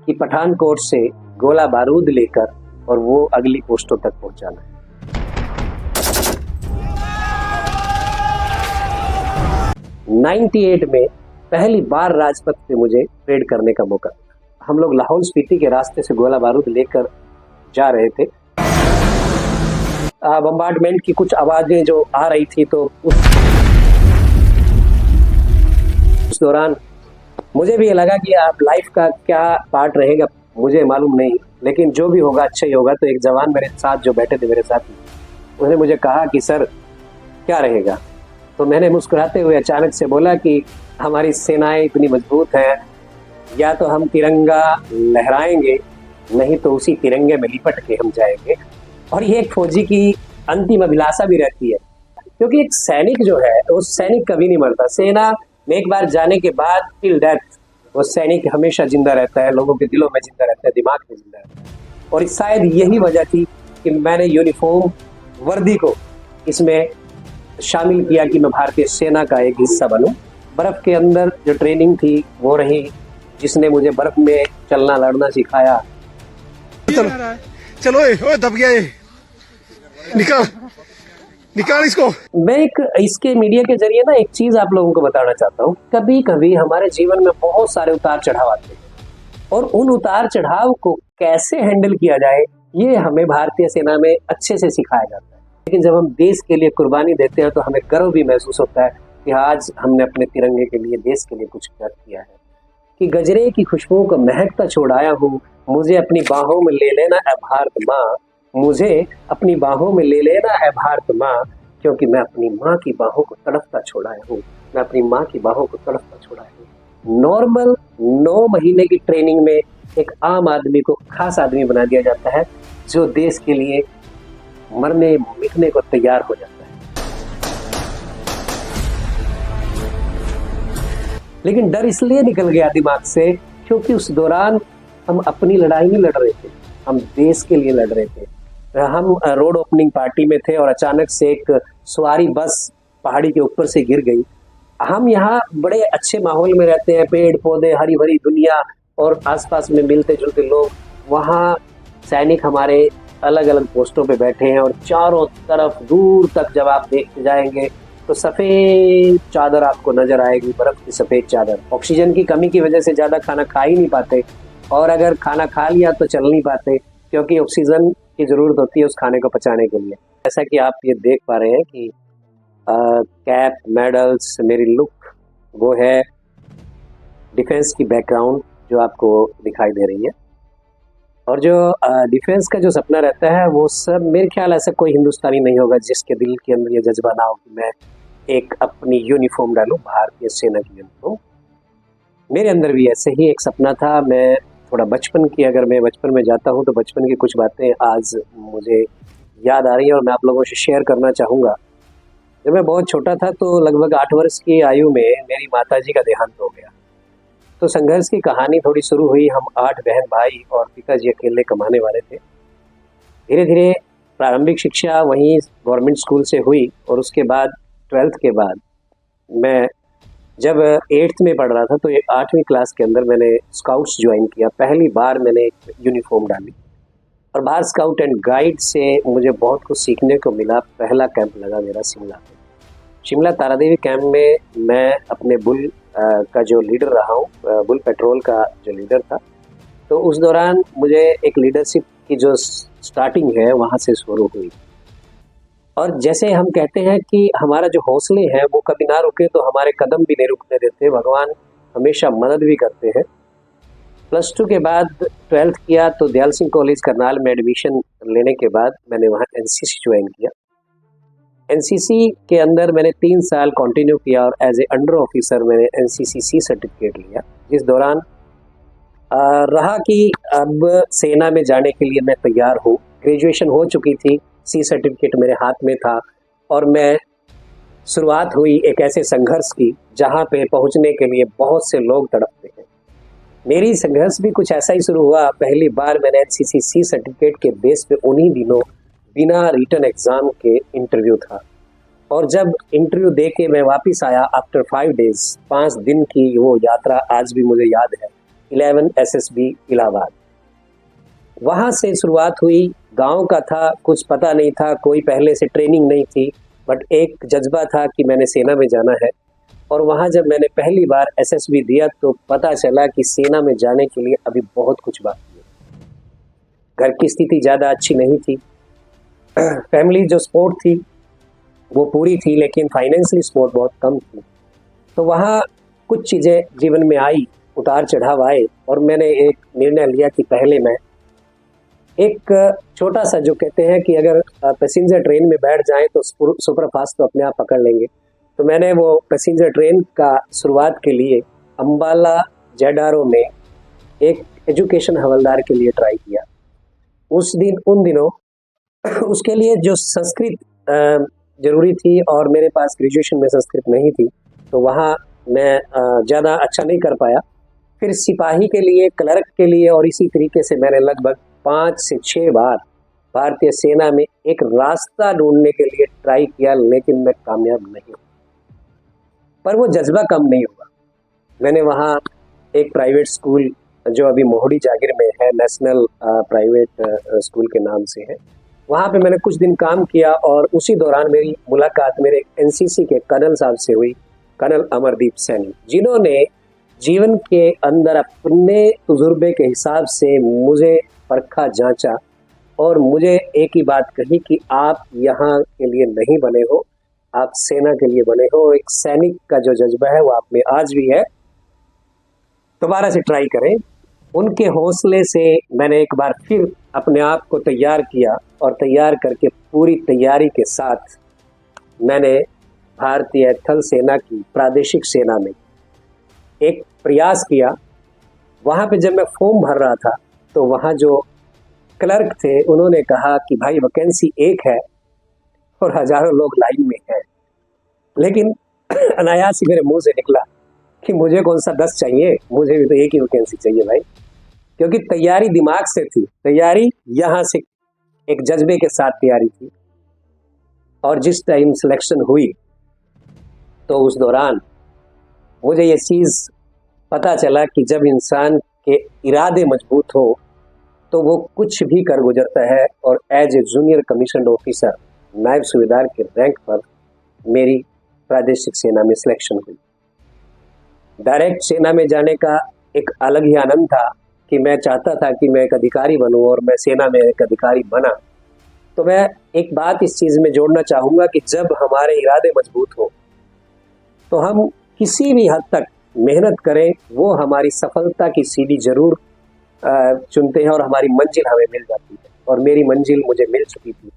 कि पठानकोट से गोला बारूद लेकर और वो अगली पोस्टों तक पहुंचाना है। 98 में पहली बार राजपथ पे मुझे परेड करने का मौका मिला। हम लोग लाहौल स्पीति के रास्ते से गोला बारूद लेकर जा रहे थे। बम्बार्डमेंट की कुछ आवाजें जो आ रही थी, तो उस दौरान मुझे भी ये लगा कि आप लाइफ का क्या पार्ट रहेगा मुझे मालूम नहीं, लेकिन जो भी होगा अच्छा ही होगा। तो एक जवान मेरे साथ जो बैठे थे मेरे साथ, उसने मुझे कहा कि सर क्या रहेगा। तो मैंने मुस्कुराते हुए अचानक से बोला कि हमारी सेनाएं इतनी मजबूत हैं, या तो हम तिरंगा लहराएंगे, नहीं तो उसी तिरंगे में लिपट के हम जाएंगे। और ये एक फौजी की अंतिम अभिलाषा भी रहती है, क्योंकि एक सैनिक जो है वो सैनिक कभी नहीं मरता। सेना में एक बार जाने के बाद टिल डेथ वो सैनिक हमेशा जिंदा रहता है, लोगों के दिलों में जिंदा रहता है, दिमाग में जिंदा रहता है। और शायद यही वजह थी कि मैंने यूनिफॉर्म वर्दी को इसमें शामिल किया कि मैं भारतीय सेना का एक हिस्सा बनूं। बर्फ के अंदर जो ट्रेनिंग थी वो रही, जिसने मुझे बर्फ में चलना लड़ना सिखाया। चलो ओए दब गया, ये निकाल इसको। मैं इसके मीडिया के जरिए ना एक चीज आप लोगों को बताना चाहता हूँ। कभी कभी हमारे जीवन में बहुत सारे उतार चढ़ाव आते हैं, और उन उतार चढ़ाव को कैसे हैंडल किया जाए ये हमें भारतीय सेना में अच्छे से सिखाया जाता है। लेकिन जब हम देश के लिए कुर्बानी देते हैं तो हमें गर्व भी महसूस होता है कि आज हमने अपने तिरंगे के लिए, देश के लिए कुछ किया है। कि गजरे की खुशबू को महकता छोड़ाया हूँ, मुझे अपनी बाहों में ले लेना है भारत माँ, मुझे अपनी बाहों में ले लेना है भारत माँ, क्योंकि मैं अपनी माँ की बाहों को तड़पता छोड़ाया हूँ, मैं अपनी माँ की बाहों को तड़पता छोड़ाया हूँ। नॉर्मल 9 महीने की ट्रेनिंग में एक आम आदमी को खास आदमी बना दिया जाता है, जो देश के लिए मरने मिटने को तैयार हो जाता है। लेकिन डर इसलिए निकल गया दिमाग से क्योंकि उस दौरान हम अपनी लड़ाई नहीं लड़ रहे थे, हम देश के लिए लड़ रहे थे। हम रोड ओपनिंग पार्टी में थे और अचानक से एक सवारी बस पहाड़ी के ऊपर से गिर गई। हम यहाँ बड़े अच्छे माहौल में रहते हैं, पेड़ पौधे, हरी भरी दुनिया और आसपास में मिलते जुलते लोग। वहाँ सैनिक हमारे अलग अलग पोस्टों पे बैठे हैं, और चारों तरफ दूर तक जब आप देखते जाएंगे तो सफेद चादर आपको नजर आएगी, बर्फ की सफेद चादर। ऑक्सीजन की कमी की वजह से ज्यादा खाना खा ही नहीं पाते, और अगर खाना खा लिया तो चल नहीं पाते, क्योंकि ऑक्सीजन की जरूरत होती है उस खाने को पचाने के लिए। जैसा कि आप ये देख पा रहे हैं कि कैप, मेडल्स, मेरी लुक वो है डिफेंस की बैकग्राउंड जो आपको दिखाई दे रही है। और जो डिफेंस का जो सपना रहता है वो सब, मेरे ख्याल ऐसा कोई हिंदुस्तानी नहीं होगा जिसके दिल के अंदर ये जज्बा ना हो कि मैं एक अपनी यूनिफॉर्म डालूं, भारतीय सेना की यूनिफॉर्म। मेरे अंदर भी ऐसे ही एक सपना था। मैं थोड़ा बचपन की, अगर मैं बचपन में जाता हूं तो बचपन की कुछ बातें आज मुझे याद आ रही हैं और मैं आप लोगों से शेयर करना चाहूँगा। जब मैं बहुत छोटा था तो लगभग 8 वर्ष की आयु में मेरी माताजी का देहांत हो गया। तो संघर्ष की कहानी थोड़ी शुरू हुई। हम 8 बहन भाई और पिताजी अकेले कमाने वाले थे। धीरे धीरे प्रारंभिक शिक्षा वहीं गवर्नमेंट स्कूल से हुई, और उसके बाद 12th के बाद मैं जब 8th में पढ़ रहा था तो 8वीं क्लास के अंदर मैंने स्काउट्स ज्वाइन किया। पहली बार मैंने एक यूनिफॉर्म डाली, और बाहर स्काउट एंड गाइड से मुझे बहुत कुछ सीखने को मिला। पहला कैंप लगा मेरा शिमला तारादेवी कैंप में। मैं अपने बुल का जो लीडर रहा हूँ, बुल पेट्रोल का जो लीडर था, तो उस दौरान मुझे एक लीडरशिप की जो स्टार्टिंग है वहाँ से शुरू हुई। और जैसे हम कहते हैं कि हमारा जो हौसले हैं वो कभी ना रुके, तो हमारे कदम भी नहीं रुकने देते, भगवान हमेशा मदद भी करते हैं। +2 के बाद 12th किया तो दयाल सिंह कॉलेज करनाल में एडमिशन लेने के बाद मैंने वहाँ एनसीसी ज्वाइन किया। एनसीसी के अंदर मैंने 3 साल कंटिन्यू किया, और एज ए अंडर ऑफिसर मैंने एनसीसी सी सर्टिफिकेट लिया। जिस दौरान रहा कि अब सेना में जाने के लिए मैं तैयार हूँ। ग्रेजुएशन हो चुकी थी, सी सर्टिफिकेट मेरे हाथ में था, और मैं शुरुआत हुई एक ऐसे संघर्ष की जहाँ पे पहुँचने के लिए बहुत से लोग तड़पते हैं। मेरी संघर्ष भी कुछ ऐसा ही शुरू हुआ। पहली बार मैंने एनसीसी सी सर्टिफिकेट के बेस पे उन्हीं दिनों बिना रिटन एग्जाम के इंटरव्यू था, और जब इंटरव्यू दे के मैं वापस आया आफ्टर 5 डेज, 5 दिन की वो यात्रा आज भी मुझे याद है 11 SSB इलाहाबाद। वहाँ से शुरुआत हुई। गांव का था, कुछ पता नहीं था, कोई पहले से ट्रेनिंग नहीं थी, बट एक जज्बा था कि मैंने सेना में जाना है। और वहाँ जब मैंने पहली बार SSB दिया तो पता चला कि सेना में जाने के लिए अभी बहुत कुछ बाकी है। घर की स्थिति ज़्यादा अच्छी नहीं थी। फैमिली जो सपोर्ट थी वो पूरी थी, लेकिन फाइनेंशियली सपोर्ट बहुत कम थी। तो वहाँ कुछ चीज़ें जीवन में आई, उतार चढ़ाव आए, और मैंने एक निर्णय लिया कि पहले मैं एक छोटा सा, जो कहते हैं कि अगर पैसेंजर ट्रेन में बैठ जाएं तो सुपर फास्ट तो अपने आप पकड़ लेंगे, तो मैंने वो पैसेंजर ट्रेन का शुरुआत के लिए अम्बाला ZRO में एक एजुकेशन हवलदार के लिए ट्राई किया। उन दिनों उसके लिए जो संस्कृत जरूरी थी और मेरे पास ग्रेजुएशन में संस्कृत नहीं थी, तो वहाँ मैं ज़्यादा अच्छा नहीं कर पाया। फिर सिपाही के लिए, क्लर्क के लिए, और इसी तरीके से मैंने लगभग 5 से 6 बार भारतीय सेना में एक रास्ता ढूंढने के लिए ट्राई किया, लेकिन मैं कामयाब नहीं हुआ। पर वो जज्बा कम नहीं हुआ। मैंने वहाँ एक प्राइवेट स्कूल जो अभी मोहड़ी जागीर में है, नेशनल प्राइवेट स्कूल के नाम से है, वहाँ पे मैंने कुछ दिन काम किया। और उसी दौरान मेरी मुलाकात मेरे NCC के कर्नल साहब से हुई, कर्नल अमरदीप सैनी, जिन्होंने जीवन के अंदर अपने तजुर्बे के हिसाब से मुझे परखा, जांचा, और मुझे एक ही बात कही कि आप यहाँ के लिए नहीं बने हो, आप सेना के लिए बने हो। एक सैनिक का जो जज्बा है वो आप में आज भी है, दोबारा से ट्राई करें। उनके हौसले से मैंने एक बार फिर अपने आप को तैयार किया, और तैयार करके पूरी तैयारी के साथ मैंने भारतीय थल सेना की प्रादेशिक सेना में एक प्रयास किया। वहाँ पे जब मैं फॉर्म भर रहा था तो वहाँ जो क्लर्क थे उन्होंने कहा कि भाई वैकेंसी एक है और हजारों लोग लाइन में हैं। लेकिन अनायास ही मेरे मुंह से निकला कि मुझे कौन सा 10 चाहिए, मुझे भी तो एक ही वैकेंसी चाहिए भाई, क्योंकि तैयारी दिमाग से थी, तैयारी यहाँ से एक जज्बे के साथ तैयारी थी। और जिस टाइम सिलेक्शन हुई तो उस दौरान मुझे ये चीज़ पता चला कि जब इंसान के इरादे मजबूत हो तो वो कुछ भी कर गुजरता है। और as a junior commission officer, Naib Subedar के रैंक पर मेरी प्रादेशिक सेना में सिलेक्शन हुई। डायरेक्ट सेना में जाने का एक अलग ही आनंद था कि मैं चाहता था कि मैं एक अधिकारी बनूं, और मैं सेना में एक अधिकारी बना। तो मैं एक बात इस चीज़ में जोड़ना चाहूँगा कि जब हमारे इरादे मजबूत हो तो हम किसी भी हद तक मेहनत करें, वो हमारी सफलता की सीढ़ी जरूर चुनते हैं और हमारी मंजिल हमें मिल जाती है। और मेरी मंजिल मुझे मिल चुकी थी।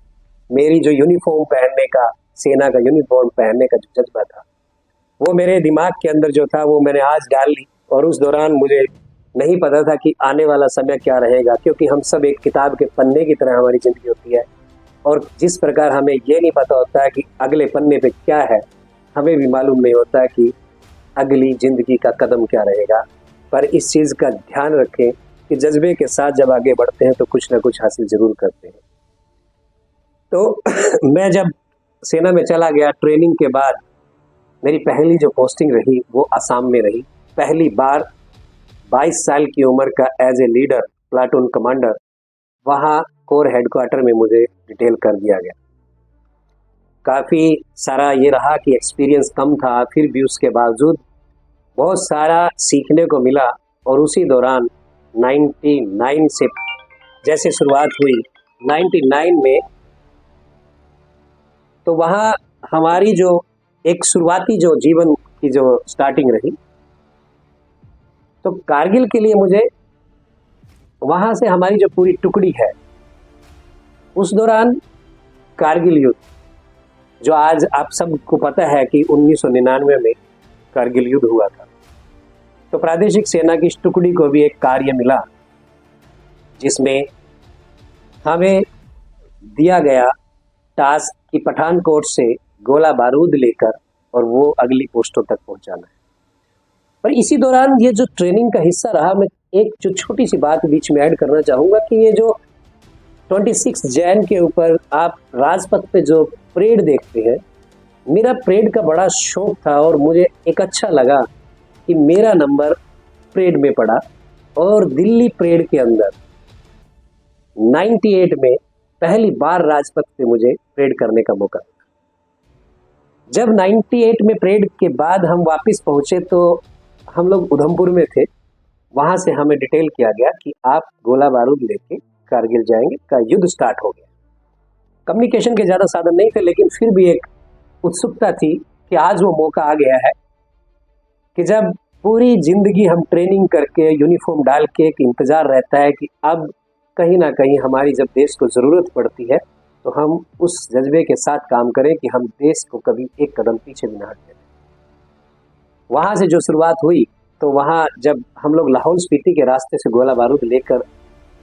मेरी जो यूनिफॉर्म पहनने का, सेना का यूनिफॉर्म पहनने का जो जज्बा था, वो मेरे दिमाग के अंदर जो था वो मैंने आज डाल ली। और उस दौरान मुझे नहीं पता था कि आने वाला समय क्या रहेगा, क्योंकि हम सब एक किताब के पन्ने की तरह हमारी ज़िंदगी होती है, और जिस प्रकार हमें ये नहीं पता होता है कि अगले पन्ने पे क्या है, हमें भी मालूम नहीं होता है कि अगली ज़िंदगी का कदम क्या रहेगा। पर इस चीज़ का ध्यान रखें कि जज्बे के साथ जब आगे बढ़ते हैं तो कुछ ना कुछ हासिल ज़रूर करते हैं। तो मैं जब सेना में चला गया, ट्रेनिंग के बाद मेरी पहली जो पोस्टिंग रही वो असम में रही। पहली बार 22 साल की उम्र का as a leader, platoon commander, वहाँ कोर हेडक्वार्टर में मुझे डिटेल कर दिया गया। काफ़ी सारा ये रहा कि एक्सपीरियंस कम था, फिर भी उसके बावजूद बहुत सारा सीखने को मिला। और उसी दौरान 99 से जैसे शुरुआत हुई, 99 में, तो वहाँ हमारी जो एक शुरुआती जो जीवन की जो स्टार्टिंग रही, तो कारगिल के लिए मुझे वहाँ से हमारी जो पूरी टुकड़ी है, उस दौरान कारगिल युद्ध, जो आज आप सबको पता है कि 1999 में कारगिल युद्ध हुआ था, तो प्रादेशिक सेना की इस टुकड़ी को भी एक कार्य मिला जिसमें हमें दिया गया टास्क कि पठानकोट से गोला बारूद लेकर और वो अगली पोस्टों तक पहुंचाना है। पर इसी दौरान ये जो ट्रेनिंग का हिस्सा रहा, मैं एक जो छोटी सी बात बीच में ऐड करना चाहूँगा कि ये जो 26 जैन के ऊपर आप राजपथ पे जो परेड देखते हैं, मेरा परेड का बड़ा शौक था और मुझे एक अच्छा लगा कि मेरा नंबर परेड में पड़ा। और दिल्ली परेड के अंदर 98 में पहली बार राजपथ पे मुझे परेड करने का मौका मिला। जब 98 में परेड के बाद हम वापस पहुंचे तो हम लोग उधमपुर में थे। वहां से हमें डिटेल किया गया कि आप गोला बारूद लेके कारगिल जाएंगे, का युद्ध स्टार्ट हो गया। कम्युनिकेशन के ज़्यादा साधन नहीं थे, लेकिन फिर भी एक उत्सुकता थी कि आज वो मौका आ गया है कि जब पूरी जिंदगी हम ट्रेनिंग करके यूनिफॉर्म डाल के एक इंतज़ार रहता है कि अब कहीं ना कहीं हमारी जब देश को ज़रूरत पड़ती है तो हम उस जज्बे के साथ काम करें कि हम देश को कभी एक कदम पीछे भी ना हटने दें। वहाँ से जो शुरुआत हुई, तो वहाँ जब हम लोग लाहौल स्पीति के रास्ते से गोला बारूद लेकर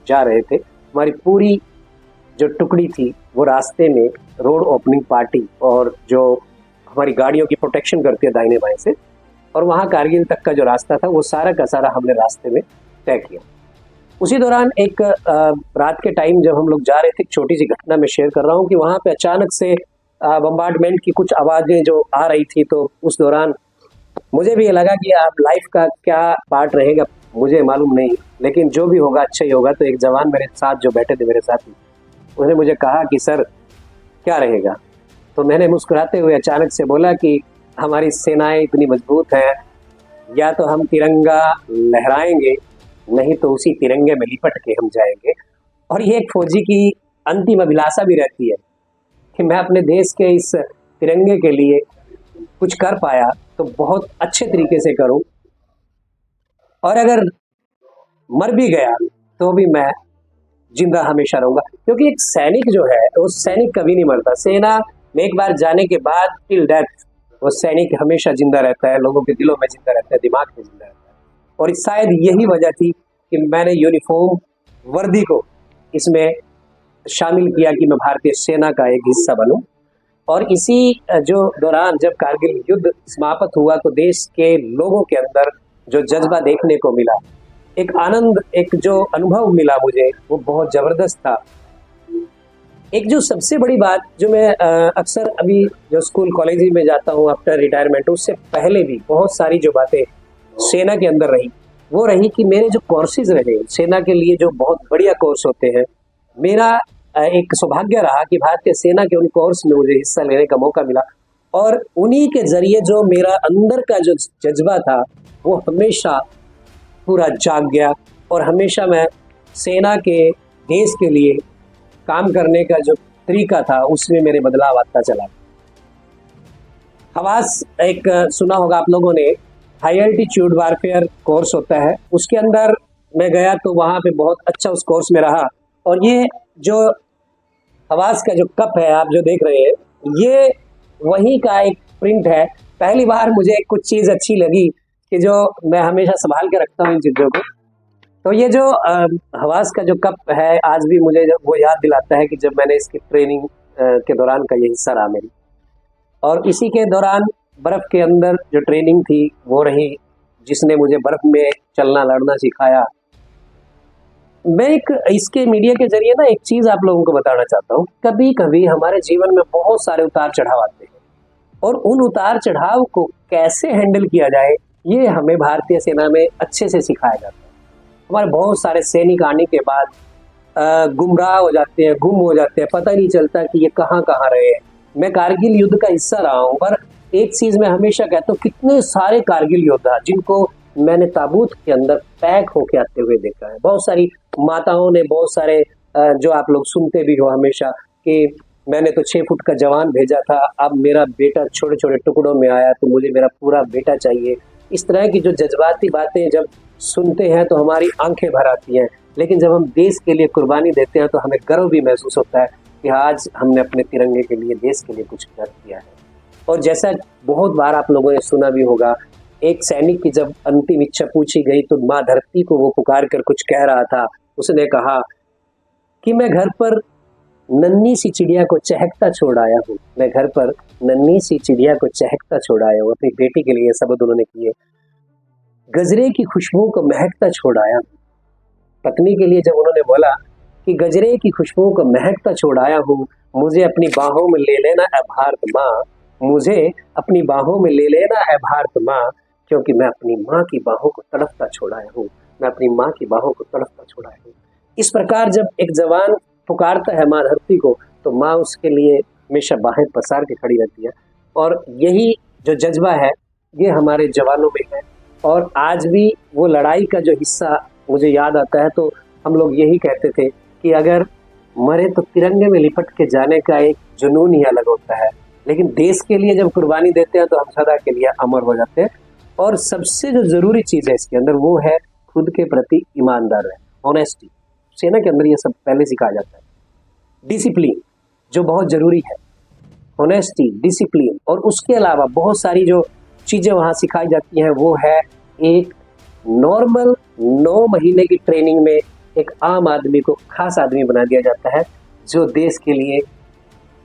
जा रहे थे, हमारी पूरी जो टुकड़ी थी वो रास्ते में रोड ओपनिंग पार्टी और जो हमारी गाड़ियों की प्रोटेक्शन करती है दाहिने बाएं से, और वहाँ कारगिल तक का जो रास्ता था वो सारा का सारा हमने रास्ते में तय किया। उसी दौरान एक रात के टाइम जब हम लोग जा रहे थे, एक छोटी सी घटना मैं शेयर कर रहा हूँ कि वहाँ पे अचानक से बम्बार्डमेंट की कुछ आवाज़ें जो आ रही थी, तो उस दौरान मुझे भी ये लगा कि आप लाइफ का क्या पार्ट रहेगा मुझे मालूम नहीं, लेकिन जो भी होगा अच्छा ही होगा। तो एक जवान मेरे साथ जो बैठे थे, मेरे साथी, उसने मुझे कहा कि सर क्या रहेगा। तो मैंने मुस्कुराते हुए अचानक से बोला कि हमारी सेनाएं इतनी मजबूत हैं, या तो हम तिरंगा लहराएंगे, नहीं तो उसी तिरंगे में लिपट के हम जाएंगे। और ये एक फौजी की अंतिम अभिलाषा भी रहती है कि मैं अपने देश के इस तिरंगे के लिए कुछ कर पाया तो बहुत अच्छे तरीके से करूं, और अगर मर भी गया तो भी मैं जिंदा हमेशा रहूंगा। क्योंकि एक सैनिक जो है वो सैनिक कभी नहीं मरता। सेना में एक बार जाने के बाद टिल डेथ वो सैनिक हमेशा जिंदा रहता है, लोगों के दिलों में जिंदा रहता है, दिमाग में जिंदा रहता है। और शायद यही वजह थी कि मैंने यूनिफॉर्म वर्दी को इसमें शामिल किया कि मैं भारतीय सेना का एक हिस्सा बनूं। और इसी जो दौरान जब कारगिल युद्ध समाप्त हुआ तो देश के लोगों के अंदर जो जज्बा देखने को मिला, एक आनंद, एक जो अनुभव मिला मुझे, वो बहुत ज़बरदस्त था। एक जो सबसे बड़ी बात जो मैं अक्सर अभी जो स्कूल कॉलेज में जाता हूँ आफ्टर रिटायरमेंट, उससे पहले भी बहुत सारी जो बातें सेना के अंदर रही, वो रही कि मेरे जो कोर्सेज रहे सेना के लिए, जो बहुत बढ़िया कोर्स होते हैं, मेरा एक सौभाग्य रहा कि भारतीय सेना के उन कोर्स में मुझे हिस्सा लेने का मौका मिला। और उन्हीं के जरिए जो मेरा अंदर का जो जज्बा था वो हमेशा पूरा जाग गया, और हमेशा मैं सेना के देश के लिए काम करने का जो तरीका था उसमें मेरे बदलाव आता चला। हवास एक सुना होगा आप लोगों ने, हाई एल्टीट्यूड वारफेयर कोर्स होता है, उसके अंदर मैं गया तो वहाँ पे बहुत अच्छा उस कोर्स में रहा। और ये जो हवास का जो कप है आप जो देख रहे हैं, ये वहीं का एक प्रिंट है। पहली बार मुझे कुछ चीज़ अच्छी लगी कि जो मैं हमेशा संभाल के रखता हूँ इन चीज़ों को। तो ये जो हवास का जो कप है, आज भी मुझे वो याद दिलाता है कि जब मैंने इसकी ट्रेनिंग के दौरान का ये हिस्सा रहा मेरी। और इसी के दौरान बर्फ़ के अंदर जो ट्रेनिंग थी वो रही, जिसने मुझे बर्फ़ में चलना लड़ना सिखाया। मैं एक इसके मीडिया के जरिए ना एक चीज़ आप लोगों को बताना चाहता हूँ। कभी कभी हमारे जीवन में बहुत सारे उतार चढ़ाव आते हैं, और उन उतार चढ़ाव को कैसे हैंडल किया जाए ये हमें भारतीय सेना में अच्छे से सिखाया जाता है। हमारे बहुत सारे सैनिक आने के बाद गुमराह हो जाते हैं, गुम हो जाते हैं, पता ही नहीं चलता कि ये कहाँ कहाँ रहे हैं। मैं कारगिल युद्ध का हिस्सा रहा हूँ, पर एक चीज़ मैं हमेशा कहता हूँ, कितने सारे कारगिल योद्धा जिनको मैंने ताबूत के अंदर पैक होके आते हुए देखा है। बहुत सारी माताओं ने, बहुत सारे जो आप लोग सुनते भी हो हमेशा कि मैंने तो 6 फुट का जवान भेजा था, अब मेरा बेटा छोटे छोटे टुकड़ों में आया तो मुझे मेरा पूरा बेटा चाहिए। इस तरह की जो जज्बाती बातें जब सुनते हैं तो हमारी आंखें भर आती हैं। लेकिन जब हम देश के लिए कुर्बानी देते हैं तो हमें गर्व भी महसूस होता है कि आज हमने अपने तिरंगे के लिए, देश के लिए कुछ कर किया है। और जैसा बहुत बार आप लोगों ने सुना भी होगा, एक सैनिक की जब अंतिम इच्छा पूछी गई तो माँ धरती को वो पुकार कर कुछ कह रहा था। उसने कहा कि मैं घर पर नन्ही सी चिड़िया को चहकता छोड़ आया हूँ, मैं घर पर नन्ही सी चिड़िया को चहकता छोड़ आया हूँ। अपनी बेटी के लिए शब्द उन्होंने किए। गजरे की खुशबू को महकता छोड़ आया हूँ। पत्नी के लिए जब उन्होंने बोला कि गजरे की खुशबू को महकता छोड़ आया हूँ, मुझे अपनी बाहों में ले लेना ऐ भारत माँ, मुझे अपनी बाहों में ले लेना ऐ भारत माँ, क्योंकि मैं अपनी माँ की बाहों को तड़पता छोड़ आया हूँ। मैं अपनी माँ की बाहों को तड़पता छोड़ा हूँ। इस प्रकार जब एक जवान पुकारता है माँ धरती को, तो माँ उसके लिए हमेशा बाहें पसार के खड़ी रहती है। और यही जो जज्बा है ये हमारे जवानों में है। और आज भी वो लड़ाई का जो हिस्सा मुझे याद आता है, तो हम लोग यही कहते थे कि अगर मरे तो तिरंगे में लिपट के जाने का एक जुनून ही अलग होता है, लेकिन देश के लिए जब कुर्बानी देते हैं तो हम सदा के लिए अमर हो जाते हैं। और सबसे जो जरूरी चीज है इसके अंदर वो है खुद के प्रति ईमानदार है, ऑनेस्टी। सेना के अंदर ये सब पहले सिखाया जाता है। डिसिप्लिन जो बहुत जरूरी है, ऑनेस्टी, डिसिप्लिन, और उसके अलावा बहुत सारी जो चीजें वहाँ सिखाई जाती हैं वो है एक नॉर्मल 9 महीने की ट्रेनिंग में एक आम आदमी को खास आदमी बना दिया जाता है, जो देश के लिए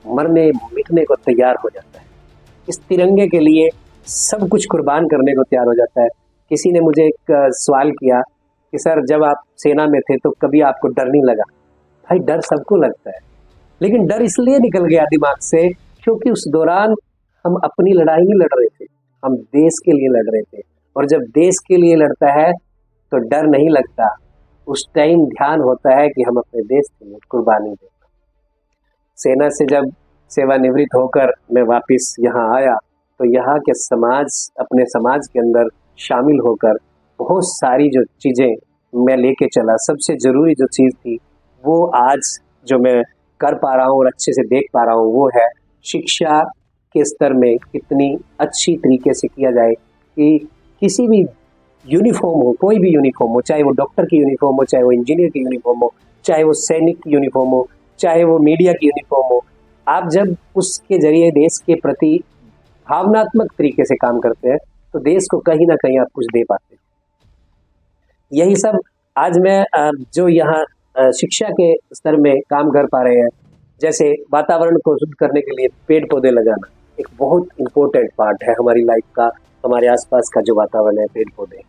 मरने मिटने को तैयार हो जाता है, इस तिरंगे के लिए सब कुछ कुर्बान करने को तैयार हो जाता है। किसी ने मुझे एक सवाल किया कि सर जब आप सेना में थे तो कभी आपको डर नहीं लगा? भाई डर सबको लगता है, लेकिन डर इसलिए निकल गया दिमाग से क्योंकि उस दौरान हम अपनी लड़ाई नहीं लड़ रहे थे, हम देश के लिए लड़ रहे थे। और जब देश के लिए लड़ता है तो डर नहीं लगता, उस टाइम ध्यान होता है कि हम अपने देश के लिए कुर्बानी दें। सेना से जब सेवानिवृत्त होकर मैं वापस यहाँ आया तो यहाँ के समाज, अपने समाज के अंदर शामिल होकर बहुत सारी जो चीज़ें मैं लेके चला, सबसे ज़रूरी जो चीज़ थी वो आज जो मैं कर पा रहा हूँ और अच्छे से देख पा रहा हूँ वो है शिक्षा के स्तर में कितनी अच्छी तरीके से किया जाए कि किसी भी यूनिफॉर्म हो, कोई भी यूनिफॉर्म हो, चाहे वो डॉक्टर की यूनिफॉर्म हो, चाहे वो इंजीनियर की यूनिफॉर्म हो, चाहे वो सैनिक की यूनिफॉर्म हो, चाहे वो मीडिया की यूनिफॉर्म हो, आप जब उसके जरिए देश के प्रति भावनात्मक तरीके से काम करते हैं तो देश को कहीं ना कहीं आप कुछ दे पाते हैं। यही सब आज मैं जो यहाँ शिक्षा के स्तर में काम कर पा रहे हैं, जैसे वातावरण को शुद्ध करने के लिए पेड़ पौधे लगाना एक बहुत इम्पोर्टेंट पार्ट है हमारी लाइफ का, हमारे आसपास का जो वातावरण है पेड़ पौधे।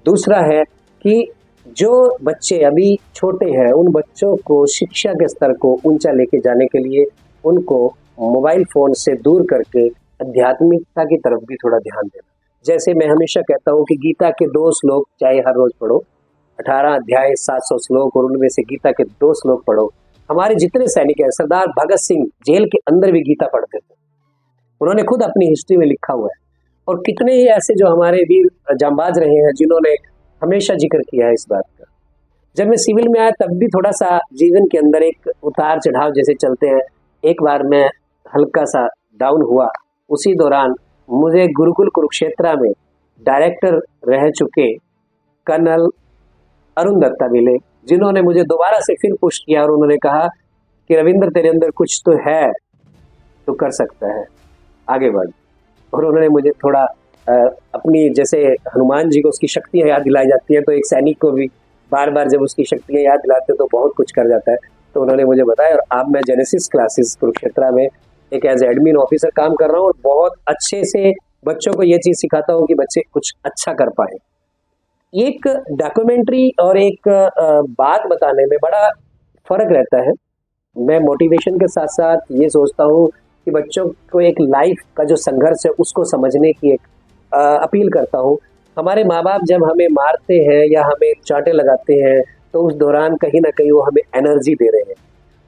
दूसरा है कि जो बच्चे अभी छोटे हैं उन बच्चों को शिक्षा के स्तर को ऊंचा लेके जाने के लिए उनको मोबाइल फ़ोन से दूर करके आध्यात्मिकता की तरफ भी थोड़ा ध्यान देना। जैसे मैं हमेशा कहता हूँ कि गीता के 2 श्लोक चाहे हर रोज़ पढ़ो, 18 अध्याय 700 श्लोक, और उनमें से गीता के 2 श्लोक पढ़ो। हमारे जितने सैनिक हैं, सरदार भगत सिंह जेल के अंदर भी गीता पढ़ते थे, उन्होंने खुद अपनी हिस्ट्री में लिखा हुआ है। और कितने ही ऐसे जो हमारे वीर जांबाज रहे हैं जिन्होंने हमेशा जिक्र किया है इस बात का। जब मैं सिविल में आया तब भी थोड़ा सा जीवन के अंदर एक उतार चढ़ाव जैसे चलते हैं। एक बार मैं हल्का सा डाउन हुआ, उसी दौरान मुझे गुरुकुल कुरुक्षेत्रा में डायरेक्टर रह चुके कर्नल अरुण दत्ता मिले, जिन्होंने मुझे दोबारा से फिर पुश किया और उन्होंने कहा कि रविंद्र तेरे अंदर कुछ तो है, तो कर सकता है, आगे बढ़। और उन्होंने मुझे थोड़ा अपनी, जैसे हनुमान जी को उसकी शक्तियाँ याद दिलाई जाती हैं, तो एक सैनिक को भी बार बार जब उसकी शक्तियाँ याद दिलाते हैं तो बहुत कुछ कर जाता है। तो उन्होंने मुझे बताया और अब मैं जेनेसिस क्लासेस कुरुक्षेत्रा में एक एज एडमिन ऑफिसर काम कर रहा हूँ और बहुत अच्छे से बच्चों को ये चीज़ सिखाता हूँ कि बच्चे कुछ अच्छा कर पाए। एक डॉक्यूमेंट्री और एक बात बताने में बड़ा फर्क रहता है। मैं मोटिवेशन के साथ साथ ये सोचता हूँ कि बच्चों को एक लाइफ का जो संघर्ष है उसको समझने की एक अपील करता हूँ। हमारे माँ बाप जब हमें मारते हैं या हमें चांटे लगाते हैं तो उस दौरान कहीं ना कहीं वो हमें एनर्जी दे रहे हैं।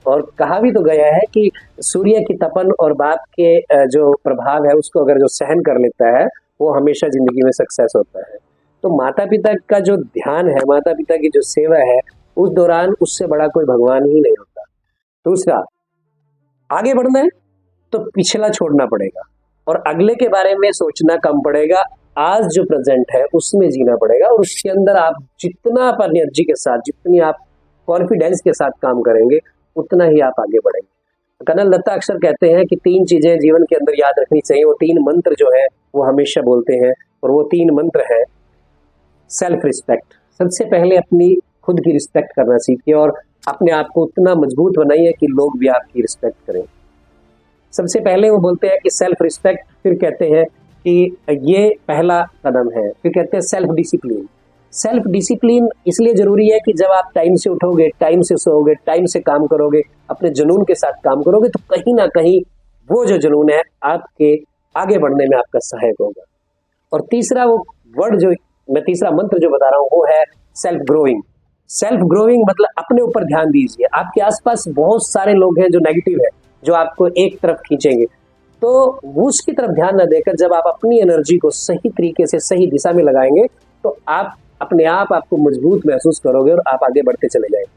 और कहा भी तो गया है कि सूर्य की तपन और बाप के जो प्रभाव है उसको अगर जो सहन कर लेता है वो हमेशा जिंदगी में सक्सेस होता है। तो माता पिता का जो ध्यान है, माता पिता की जो सेवा है, उस दौरान उससे बड़ा कोई भगवान ही नहीं होता। दूसरा, आगे बढ़ना है तो पिछला छोड़ना पड़ेगा और अगले के बारे में सोचना कम पड़ेगा। आज जो प्रेजेंट है उसमें जीना पड़ेगा और उसके अंदर आप जितना आप एनर्जी के साथ, जितनी आप कॉन्फिडेंस के साथ काम करेंगे उतना ही आप आगे बढ़ेंगे। कर्नल दत्ता अक्सर कहते हैं कि 3 चीजें जीवन के अंदर याद रखनी चाहिए। वो 3 मंत्र जो है वो हमेशा बोलते हैं और वो 3 मंत्र है सेल्फ रिस्पेक्ट। सबसे पहले अपनी खुद की रिस्पेक्ट करना सीखिए और अपने आप को उतना मजबूत बनाइए कि लोग भी आपकी रिस्पेक्ट करें। सबसे पहले वो बोलते हैं कि सेल्फ रिस्पेक्ट, फिर कहते हैं कि ये पहला कदम है, फिर कहते हैं सेल्फ डिसिप्लिन। सेल्फ डिसिप्लिन इसलिए जरूरी है कि जब आप टाइम से उठोगे, टाइम से सोओगे, टाइम से काम करोगे, अपने जुनून के साथ काम करोगे तो कहीं ना कहीं वो जो जुनून है आपके आगे बढ़ने में आपका सहायक होगा। और तीसरा वो वर्ड जो मैं तीसरा मंत्र जो बता रहा हूँ वो है सेल्फ ग्रोइंग मतलब अपने ऊपर ध्यान दीजिए। आपके आसपास बहुत सारे लोग हैं जो नेगेटिव है, जो आपको एक तरफ खींचेंगे, तो वो उसकी तरफ ध्यान न देकर जब आप अपनी एनर्जी को सही तरीके से सही दिशा में लगाएंगे तो आप अपने आप आपको मजबूत महसूस करोगे और आप आगे बढ़ते चले जाएंगे।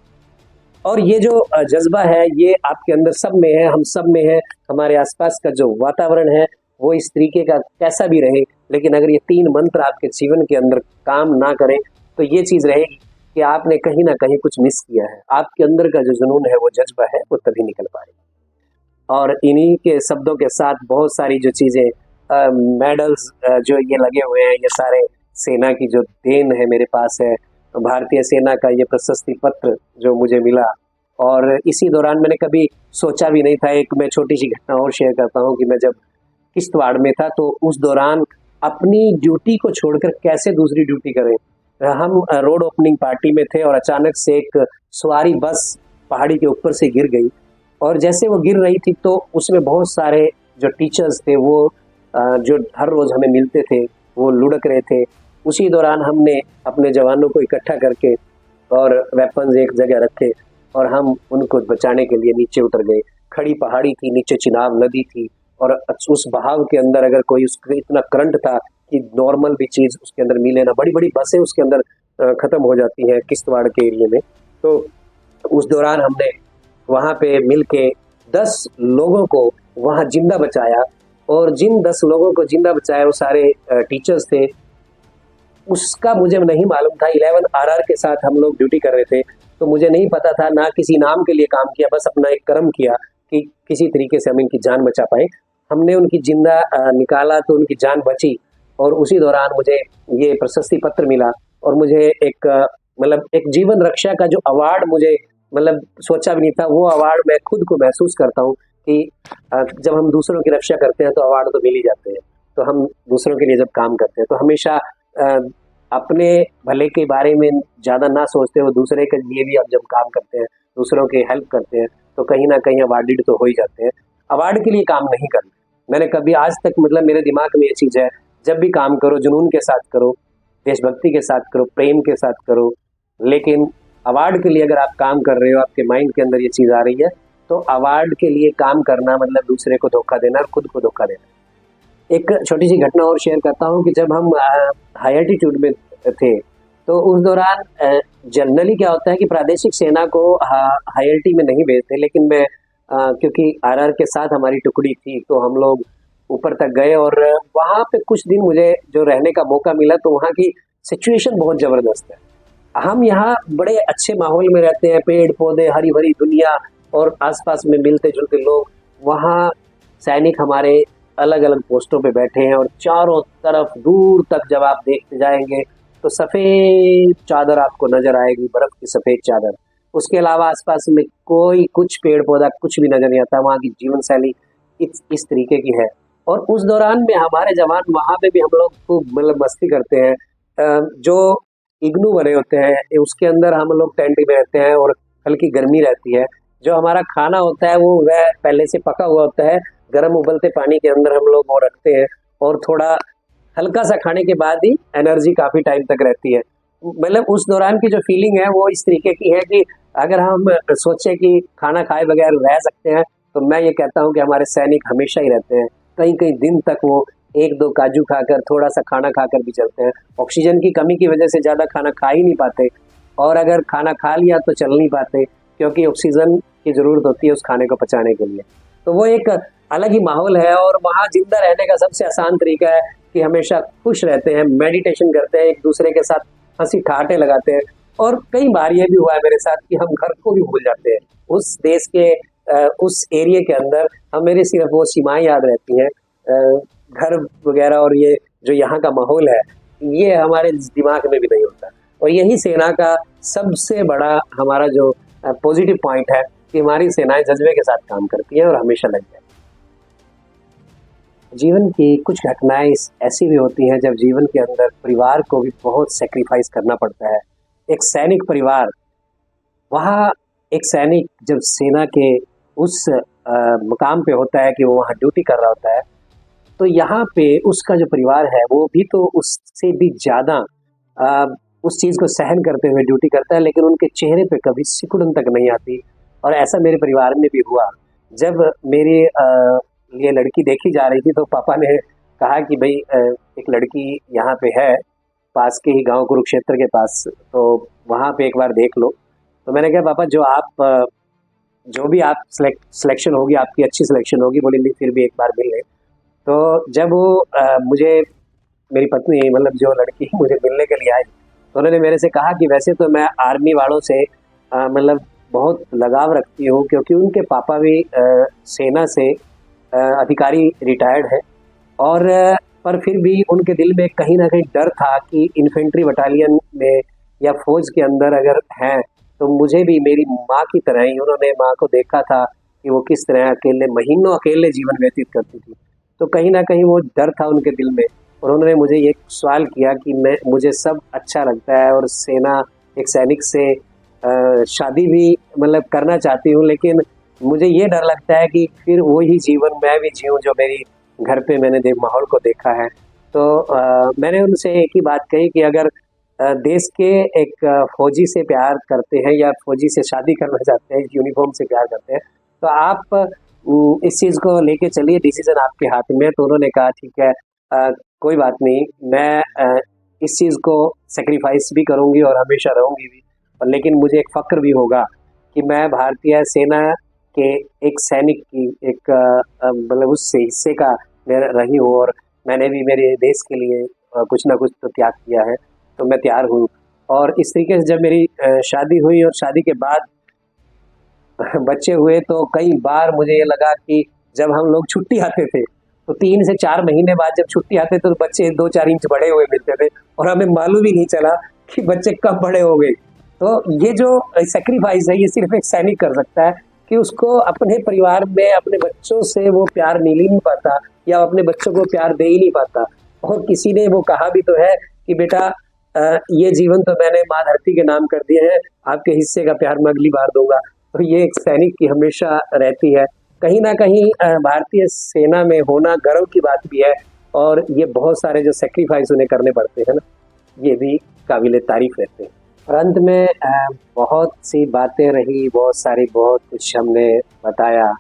और ये जो जज्बा है ये आपके अंदर सब में है, हम सब में है। हमारे आसपास का जो वातावरण है वो इस तरीके का कैसा भी रहे, लेकिन अगर ये 3 मंत्र आपके जीवन के अंदर काम ना करें तो ये चीज रहेगी कि आपने कहीं ना कहीं कुछ मिस किया है। आपके अंदर का जो जुनून है, वो जज्बा है, वो तभी निकल पाएगा। और इन्हीं के शब्दों के साथ बहुत सारी जो चीजें मेडल्स जो ये लगे हुए हैं, ये सारे सेना की जो देन है मेरे पास है, भारतीय सेना का ये प्रशस्ति पत्र जो मुझे मिला। और इसी दौरान मैंने कभी सोचा भी नहीं था। एक मैं छोटी सी घटना और शेयर करता हूँ कि मैं जब किश्तवाड़ में था तो उस दौरान अपनी ड्यूटी को छोड़कर कैसे दूसरी ड्यूटी करें। हम रोड ओपनिंग पार्टी में थे और अचानक से एक सवारी बस पहाड़ी के ऊपर से गिर गई, और जैसे वो गिर रही थी तो उसमें बहुत सारे जो टीचर्स थे वो जो हर रोज हमें मिलते थे वो लुढ़क रहे थे। उसी दौरान हमने अपने जवानों को इकट्ठा करके और वेपन्स एक जगह रखे और हम उनको बचाने के लिए नीचे उतर गए। खड़ी पहाड़ी थी, नीचे चिनाब नदी थी, और उस बहाव के अंदर अगर कोई उसका इतना करंट था कि नॉर्मल भी चीज उसके अंदर मिले ना, बड़ी बड़ी बसें उसके अंदर खत्म हो जाती हैं किश्तवाड़ के एरिया में। तो उस दौरान हमने वहां पे मिलके 10 लोगों को वहां जिंदा बचाया, और जिन 10 लोगों को जिंदा बचाया वो सारे टीचर्स थे। उसका मुझे नहीं मालूम था। 11 आरआर के साथ हम लोग ड्यूटी कर रहे थे, तो मुझे नहीं पता था, ना किसी नाम के लिए काम किया, बस अपना एक कर्म किया कि किसी तरीके से हम इनकी जान बचा पाए। हमने उनकी जिंदा निकाला तो उनकी जान बची, और उसी दौरान मुझे ये प्रशस्ति पत्र मिला। और मुझे एक मतलब एक जीवन रक्षा का जो अवार्ड मुझे मतलब सोचा भी नहीं था, वो अवार्ड मैं खुद को महसूस करता हूँ कि जब हम दूसरों की रक्षा करते हैं तो अवार्ड तो मिल ही जाते हैं। तो हम दूसरों के लिए जब काम करते हैं तो हमेशा अपने भले के बारे में ज़्यादा ना सोचते हो, दूसरे के लिए भी आप जब काम करते हैं, दूसरों की हेल्प करते हैं, तो कहीं ना कहीं अवार्डेड तो हो ही जाते हैं। अवार्ड के लिए काम नहीं करना मैंने कभी आज तक, मतलब मेरे दिमाग में ये चीज़ है, जब भी काम करो जुनून के साथ करो, देशभक्ति के साथ करो, प्रेम के साथ करो। लेकिन अवार्ड के लिए अगर आप काम कर रहे हो, आपके माइंड के अंदर ये चीज़ आ रही है, तो अवार्ड के लिए काम करना मतलब दूसरे को धोखा देना और खुद को धोखा देना। एक छोटी सी घटना और शेयर करता हूँ कि जब हम हाई एल्टीट्यूड में थे तो उस दौरान जनरली क्या होता है कि प्रादेशिक सेना को हाई एल्टी में नहीं भेजते, लेकिन मैं क्योंकि आरआर के साथ हमारी टुकड़ी थी तो हम लोग ऊपर तक गए, और वहाँ पे कुछ दिन मुझे जो रहने का मौका मिला तो वहाँ की सिचुएशन बहुत ज़बरदस्त है। हम यहाँ बड़े अच्छे माहौल में रहते हैं, पेड़ पौधे, हरी भरी दुनिया और आसपास में मिलते जुलते लोग। वहाँ सैनिक हमारे अलग अलग पोस्टों पे बैठे हैं, और चारों तरफ दूर तक जब आप देखते जाएंगे तो सफ़ेद चादर आपको नजर आएगी, बर्फ की सफ़ेद चादर। उसके अलावा आसपास में कोई कुछ पेड़ पौधा कुछ भी नजर नहीं आता। वहाँ की जीवन शैली इस तरीके की है। और उस दौरान में हमारे जवान वहाँ पे भी हम लोग खूब मतलब मस्ती करते हैं। जो इग्नू बने होते हैं उसके अंदर हम लोग टेंट में रहते हैं और हल्की गर्मी रहती है। जो हमारा खाना होता है वो वह पहले से पका हुआ होता है, गर्म उबलते पानी के अंदर हम लोग वो रखते हैं, और थोड़ा हल्का सा खाने के बाद ही एनर्जी काफ़ी टाइम तक रहती है। मतलब उस दौरान की जो फीलिंग है वो इस तरीके की है कि अगर हम सोचें कि खाना खाए बगैर रह सकते हैं, तो मैं ये कहता हूँ कि हमारे सैनिक हमेशा ही रहते हैं। कई कई दिन तक वो 1-2 काजू खाकर, थोड़ा सा खाना खाकर भी चलते हैं। ऑक्सीजन की कमी की वजह से ज़्यादा खाना खा ही नहीं पाते, और अगर खाना खा लिया तो चल नहीं पाते, क्योंकि ऑक्सीजन की ज़रूरत होती है उस खाने को पचाने के लिए। तो वो एक अलग ही माहौल है, और वहाँ जिंदा रहने का सबसे आसान तरीका है कि हमेशा खुश रहते हैं, मेडिटेशन करते हैं, एक दूसरे के साथ हंसी ठहाटे लगाते हैं। और कई बार ये भी हुआ है मेरे साथ कि हम घर को भी भूल जाते हैं। उस देश के उस एरिया के अंदर हमें सिर्फ वो सीमाएं याद रहती हैं, घर वगैरह, और ये जो यहाँ का माहौल है ये हमारे दिमाग में भी नहीं होता। और यही सेना का सबसे बड़ा हमारा जो पॉजिटिव पॉइंट है कि हमारी सेनाएं जज्बे के साथ काम करती हैं और हमेशा लग जाती हैं। जीवन की कुछ घटनाएं ऐसी भी होती हैं जब जीवन के अंदर परिवार को भी बहुत सेक्रीफाइस करना पड़ता है। एक सैनिक परिवार, वहाँ एक सैनिक जब सेना के उस मुकाम पे होता है कि वो वहाँ ड्यूटी कर रहा होता है, तो यहाँ पे उसका जो परिवार है वो भी तो उससे भी ज़्यादा उस चीज़ को सहन करते हुए ड्यूटी करता है, लेकिन उनके चेहरे पे कभी सिकुड़न तक नहीं आती। और ऐसा मेरे परिवार में भी हुआ। जब मेरी ये लड़की देखी जा रही थी तो पापा ने कहा कि भाई एक लड़की यहाँ पे है, पास के ही गांव कुरुक्षेत्र के पास, तो वहाँ पे एक बार देख लो। तो मैंने कहा पापा जो भी आप सिलेक्शन होगी, आपकी अच्छी सिलेक्शन होगी। बोली नहीं, फिर भी एक बार मिल ले। तो जब वो मुझे, मेरी पत्नी मतलब जो लड़की मुझे मिलने के लिए आई, तो उन्होंने मेरे से कहा कि वैसे तो मैं आर्मी वालों से मतलब बहुत लगाव रखती हूँ, क्योंकि उनके पापा भी सेना से अधिकारी रिटायर्ड है। और पर फिर भी उनके दिल में कहीं ना कहीं डर था कि इन्फेंट्री बटालियन में या फौज के अंदर अगर हैं तो मुझे भी मेरी माँ की तरह ही, उन्होंने माँ को देखा था कि वो किस तरह अकेले महीनों अकेले जीवन व्यतीत करती थी। तो कहीं ना कहीं वो डर था उनके दिल में। और उन्होंने मुझे ये सवाल किया कि मुझे सब अच्छा लगता है और सेना, एक सैनिक से शादी भी मतलब करना चाहती हूँ, लेकिन मुझे ये डर लगता है कि फिर वही जीवन मैं भी जीऊँ जो मेरी घर पे मैंने माहौल को देखा है। तो मैंने उनसे एक ही बात कही कि अगर देश के एक फौजी से प्यार करते हैं या फौजी से शादी करना चाहते हैं, यूनिफॉर्म से प्यार करते हैं, तो आप इस चीज़ को लेके चलिए, डिसीजन आपके हाथ में। तो उन्होंने कहा ठीक है, कोई बात नहीं, मैं इस चीज़ को सेक्रीफाइस भी करूँगी और हमेशा रहूँगी भी। और लेकिन मुझे एक फ़क्र भी होगा कि मैं भारतीय सेना के एक सैनिक की एक मतलब उस हिस्से का मैं रही हूँ, और मैंने भी मेरे देश के लिए कुछ ना कुछ तो त्याग किया है। तो मैं तैयार हूँ। और इस तरीके से जब मेरी शादी हुई और शादी के बाद बच्चे हुए, तो कई बार मुझे ये लगा कि जब हम लोग छुट्टी आते थे तो 3 से 4 महीने बाद जब छुट्टी आते तो बच्चे 2-4 इंच बड़े हुए मिलते थे और हमें मालूम ही नहीं चला कि बच्चे कब बड़े हो गए। तो ये जो सैक्रिफाइस है, ये सिर्फ एक सैनिक कर सकता है कि उसको अपने परिवार में अपने बच्चों से वो प्यार मिल ही नहीं पाता या अपने बच्चों को प्यार दे ही नहीं पाता। और किसी ने वो कहा भी तो है कि बेटा ये जीवन तो मैंने माँ धरती के नाम कर दिए हैं, आपके हिस्से का प्यार मैं अगली बार दूंगा। तो ये एक सैनिक की हमेशा रहती है। कहीं ना कहीं भारतीय सेना में होना गर्व की बात भी है, और ये बहुत सारे जो सेक्रीफाइस उन्हें करने पड़ते हैं ना, ये भी काबिले तारीफ रहते हैं। और अंत में बहुत सी बातें रही, बहुत कुछ हमने बताया,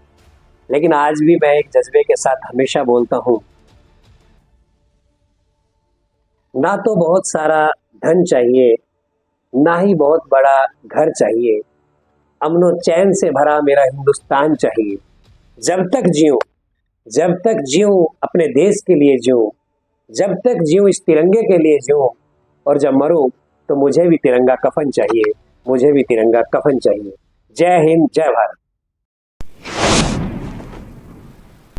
लेकिन आज भी मैं एक जज्बे के साथ हमेशा बोलता हूँ, ना तो बहुत सारा धन चाहिए, ना ही बहुत बड़ा घर चाहिए, अमनो चैन से भरा मेरा हिंदुस्तान चाहिए। जब तक जीऊँ अपने देश के लिए जीऊँ, जब तक जीऊँ इस तिरंगे के लिए जीऊँ, और जब मरूँ तो मुझे भी तिरंगा कफन चाहिए, मुझे भी तिरंगा कफन चाहिए। जय हिंद, जय भारत।